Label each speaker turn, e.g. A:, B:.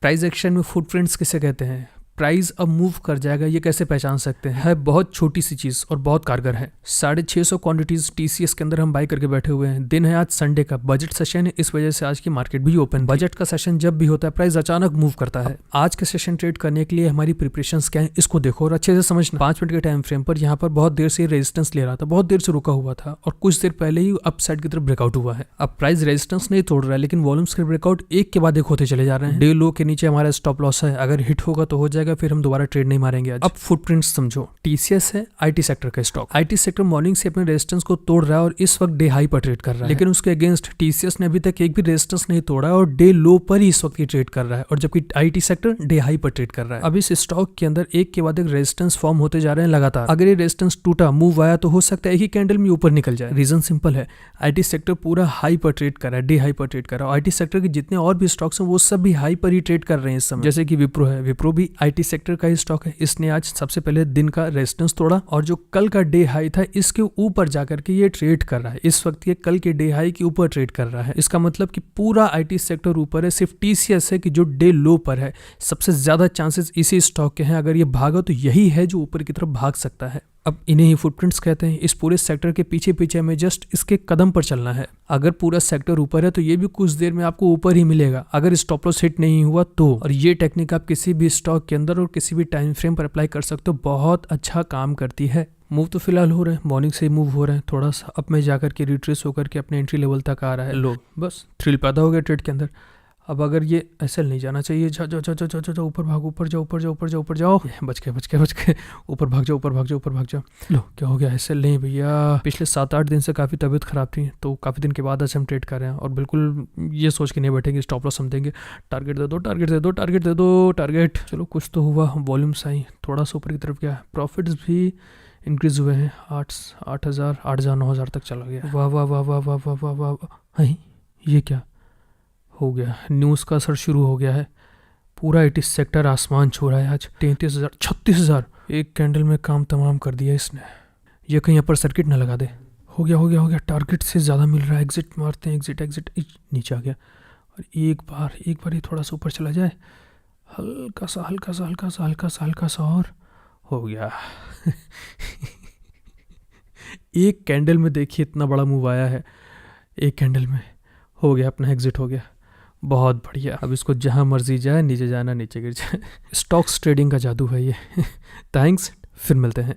A: Price action में footprints किसे कहते हैं, प्राइस अब मूव कर जाएगा, ये कैसे पहचान सकते हैं, है बहुत छोटी सी चीज और बहुत कारगर है। 650 क्वांटिटीज टीसीएस के अंदर हम बाई करके बैठे हुए हैं। दिन है आज संडे का, बजट सेशन है, इस वजह से आज की मार्केट भी ओपन। बजट का सेशन जब भी होता है प्राइस अचानक मूव करता है। आज के सेशन ट्रेड करने के लिए हमारी प्रिपरेशंस क्या है इसको देखो और अच्छे से समझना। 5 मिनट के टाइम फ्रेम पर यहाँ पर बहुत देर से रेजिस्टेंस ले रहा था, बहुत देर से रुका हुआ था और कुछ देर पहले ही अप साइड की तरफ ब्रेकआउट हुआ है। अब प्राइस रेजिस्टेंस नहीं तोड़ रहा है लेकिन वॉल्यूम्स के ब्रेकआउट एक के बाद एक होते चले जा रहे हैं। डे लो के नीचे हमारा स्टॉप लॉस है, अगर हिट होगा तो हो जाएगा, फिर हम दोबारा ट्रेड नहीं मारेंगे आज। अब फुटप्रिंट्स समझो, टीसीएस है आईटी सेक्टर का स्टॉक। आईटी सेक्टर मॉर्निंग से अपने रेजिस्टेंस को तोड़ रहा है और इस वक्त डे हाई पर ट्रेड कर रहा है, लेकिन उसके अगेंस्ट टीसीएस ने अभी तक एक भी रेजिस्टेंस नहीं तोड़ा और डे लो पर ही इस वक्त ट्रेड कर रहा है, और जबकि आईटी सेक्टर डे हाई पर ट्रेड कर रहा है। अब इस स्टॉक के अंदर एक के बाद एक रेजिस्टेंस फॉर्म होते जा रहे हैं लगातार। अगर ये रेजिस्टेंस टूटा, मूव आया तो हो सकता है एक ही कैंडल में ऊपर निकल जाए। रीजन सिंपल है, आईटी सेक्टर पूरा हाई पर ट्रेड कर रहा है, डे हाई पर ट्रेड कर रहा है। आईटी सेक्टर के जितने और भी स्टॉक्स हैं वो सब भी हाई पर ही ट्रेड कर रहे हैं इस समय। जैसे कि विप्रो है, विप्रो भी आईटी सेक्टर का ही स्टॉक है। इसने आज सबसे पहले दिन का रेजिस्टेंस तोड़ा और जो कल का डे हाई था इसके ऊपर जाकर के ये ट्रेड कर रहा है। इस वक्त ये कल के डे हाई के ऊपर ट्रेड कर रहा है। इसका मतलब कि पूरा आईटी सेक्टर ऊपर है, सिर्फ टीसीएस है कि जो डे लो पर है। सबसे ज्यादा चांसेस इसी स्टॉक के हैं, अगर ये भागा तो यही है जो ऊपर की तरफ भाग सकता है। अब इन्हें ही फुटप्रिंट्स कहते हैं। इस पूरे सेक्टर के पीछे पीछे हमें जस्ट इसके कदम पर चलना है। अगर पूरा सेक्टर ऊपर है तो ये भी कुछ देर में आपको ऊपर ही मिलेगा, अगर स्टॉप लॉस हिट नहीं हुआ तो। और ये टेक्निक आप किसी भी स्टॉक के अंदर और किसी भी टाइम फ्रेम पर अप्लाई कर सकते हो, बहुत अच्छा काम करती है। मूव तो फिलहाल हो रहे हैं, मॉर्निंग से ही मूव हो रहे हैं, थोड़ा सा अब में जाकर के रिट्रेस होकर के अपने एंट्री लेवल तक आ रहा है लो, बस थ्रिल पैदा हो गया ट्रेड के अंदर। अब अगर ये ऐसे नहीं जाना चाहिए, जाओ जाओ जाओ जाओ जाओ ऊपर भागो, ऊपर जाओ ऊपर जाओ ऊपर जाओ ऊपर जाओ, बच के ऊपर भाग जाओ ऊपर भाग जाओ ऊपर भाग जाओ। लो क्या हो गया, ऐसे नहीं भैया। पिछले 7-8 दिन से काफ़ी तबीयत खराब थी, तो काफ़ी दिन के बाद आज हम ट्रेड कर रहे हैं और बिल्कुल ये सोच के नहीं बैठेंगे स्टॉप लॉस हम देंगे। टारगेट दे दो टारगेट दे दो टारगेट दे दो टारगेट। चलो कुछ तो हुआ, वॉल्यूम्स आई, थोड़ा सा ऊपर की तरफ गया, प्रॉफिट्स भी इंक्रीज हुए हैं, 8,000 9,000 तक चला गया। वाह वाह वाह वाह वाह वाह वाह वाह। ये क्या हो गया, न्यूज़ का असर शुरू हो गया है। पूरा आईटी सेक्टर आसमान छू रहा है आज। 33,000 36,000 एक कैंडल में काम तमाम कर दिया इसने। ये कहीं अपर सर्किट ना लगा दे। हो गया हो गया हो गया, टारगेट से ज़्यादा मिल रहा है, एग्जिट मारते हैं, एग्जिट एग्जिट, नीचे आ गया। और एक बार ही थोड़ा सा ऊपर चला जाए, हल्का सा हल्का सा हल्का सा हल्का सा हल्का सा, और हो गया। एक कैंडल में देखिए इतना बड़ा मूव आया है, एक कैंडल में हो गया, अपना एग्जिट हो गया। बहुत बढ़िया। अब इसको जहां मर्जी जाए, नीचे जाना नीचे गिर जाए। स्टॉक्स ट्रेडिंग का जादू है ये। थैंक्स, फिर मिलते हैं।